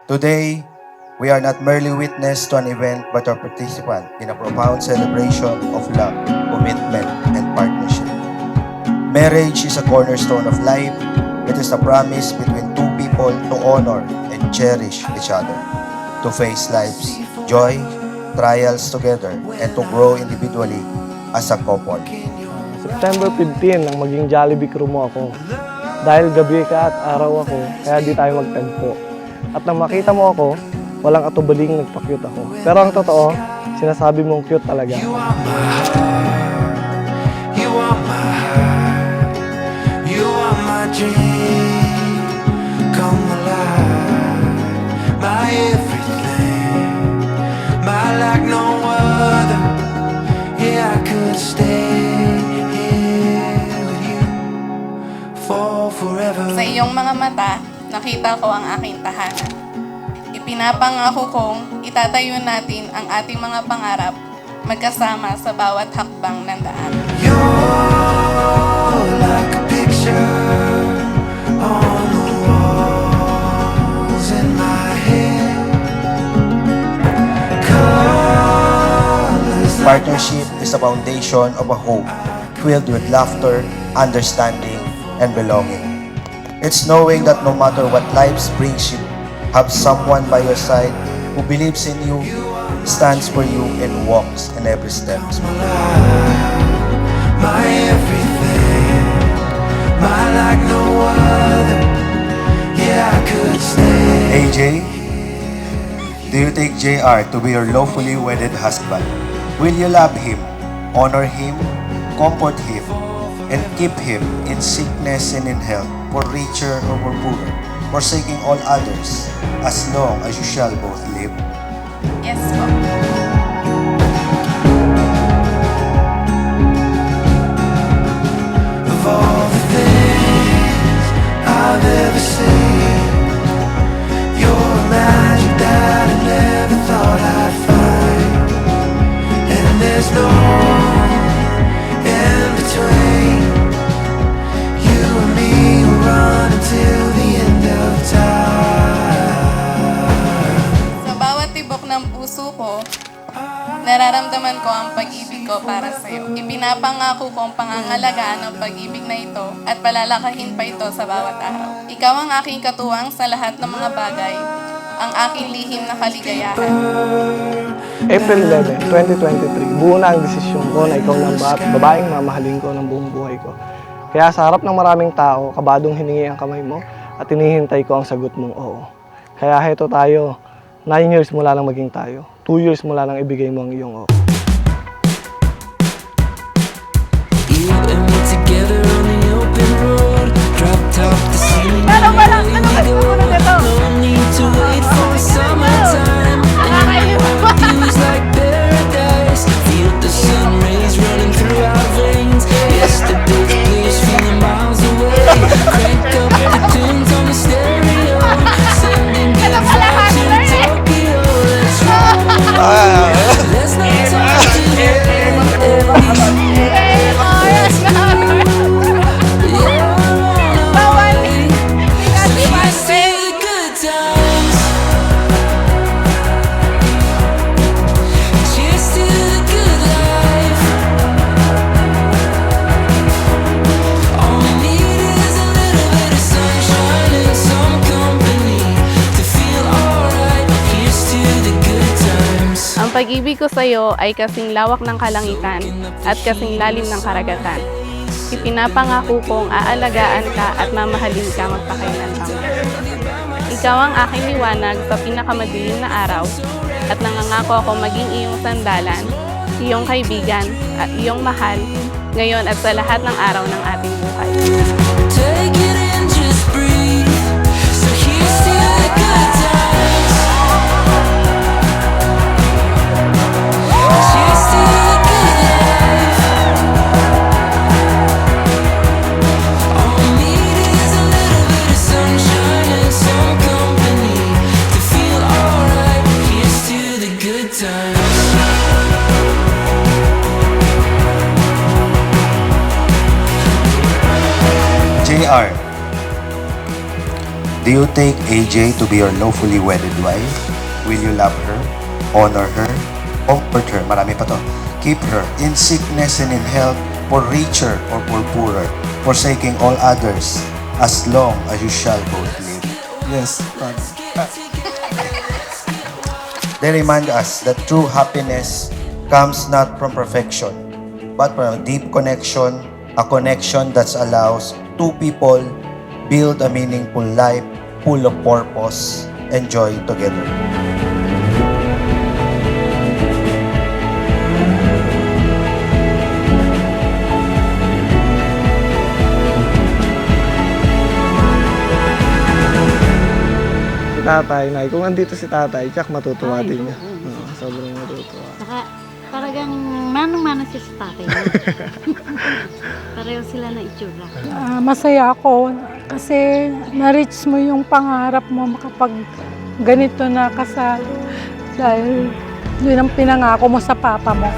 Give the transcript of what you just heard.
Today, we are not merely witness to an event but a participant in a profound celebration of love, commitment, and partnership. Marriage is a cornerstone of life. It is a promise between two people to honor and cherish each other, to face life's joy, trials together, and to grow individually as a couple. September 15 nang maging Jollibee crew mo ako. Dahil gabi ka at araw ako, kaya di tayo magtagpo. At nang makita mo ako, walang atubaling nagpa-cute ako. Pero ang totoo, sinasabi mong cute talaga. You are my heart, you are my dream, come alive, my everything, my like no other. Yeah, I could stay here with you for forever. Sa iyong mga mata, nakita ko ang aking tahanan. Ipinapangako kong itatayo natin ang ating mga pangarap magkasama sa bawat hakbang ng daan. You're like a picture on the walls in my head. Colors like Partnership is the foundation of a home filled with laughter, understanding, and belonging. It's knowing that no matter what life brings you, have someone by your side who believes in you, stands for you, and walks in every step. my life, my everything, my like no other. Yeah, I could stay. AJ, do you take JR to be your lawfully wedded husband? Will you love him, honor him, comfort him, and keep him in sickness and in health, for richer or for poorer, forsaking all others, as long as you shall both live? Yes po. Of all the things I've ever seen, you're a magic that I never thought I'd find. And there's no in between. You and me will run until the end of time. Sa bawat tibok ng puso ko, nararamdaman ko ang pag-ibig ko para sa iyo. Ipinapangako ko ang pangangalagaan ng pag-ibig na ito at palalakahin pa ito sa bawat araw. Ikaw ang aking katuwang sa lahat ng mga bagay, ang aking lihim na kaligayahan. April 11, 2023, buo na ang desisyon ko na ikaw na babaeng mamahalin ko ng buong buhay ko. Kaya sa harap ng maraming tao, kabadong hiningi ang kamay mo at hinihintay ko ang sagot mong oo. Kaya heto tayo, 9 years mula lang maging tayo. 2 years mula lang ibigay mo ang iyong oo. You and me together on the open road, drop top the ceiling. No need to wait for summertime. Feels like paradise. Feel the sun rays running through our veins. Yesterday's blues feeling miles away. Crank up the tunes on the stereo, sending good vibes to Tokyo. Let's roll. Let's not talk to Ang pag-ibig ko sa iyo ay kasing lawak ng kalangitan at kasing lalim ng karagatan. Ipinapangako kong aalagaan ka at mamahalin ka magpakailanman. Ikaw ang aking liwanag sa pinakamadilim na araw at nangangako ako maging iyong sandalan, iyong kaibigan at iyong mahal ngayon at sa lahat ng araw ng ating buhay. Take it in, just breathe. So here's to the good times. Cheers to the good life. All we need is a little bit of sunshine and some company to feel alright. Here's to the good times. JR, Do you take AJ to be your lawfully wedded wife? Will you love her, honor her, comfort her, marami pa to, keep her in sickness and in health, for richer or for poorer, forsaking all others, as long as you shall both live? Yes, Father. They remind us that true happiness comes not from perfection, but from a deep connection, a connection that allows two people build a meaningful life full of purpose and joy together. Si tatay, Nay. Kung andito si tatay, tsak matutuwa din niya. Oo, sobrang matutuwa. Saka talagang manong-mano siya sa tatay niya. Pareho sila na itsura. Masaya ako kasi na-reach mo yung pangarap mo makapag ganito na kasal dahil yun ang pinangako mo sa papa mo.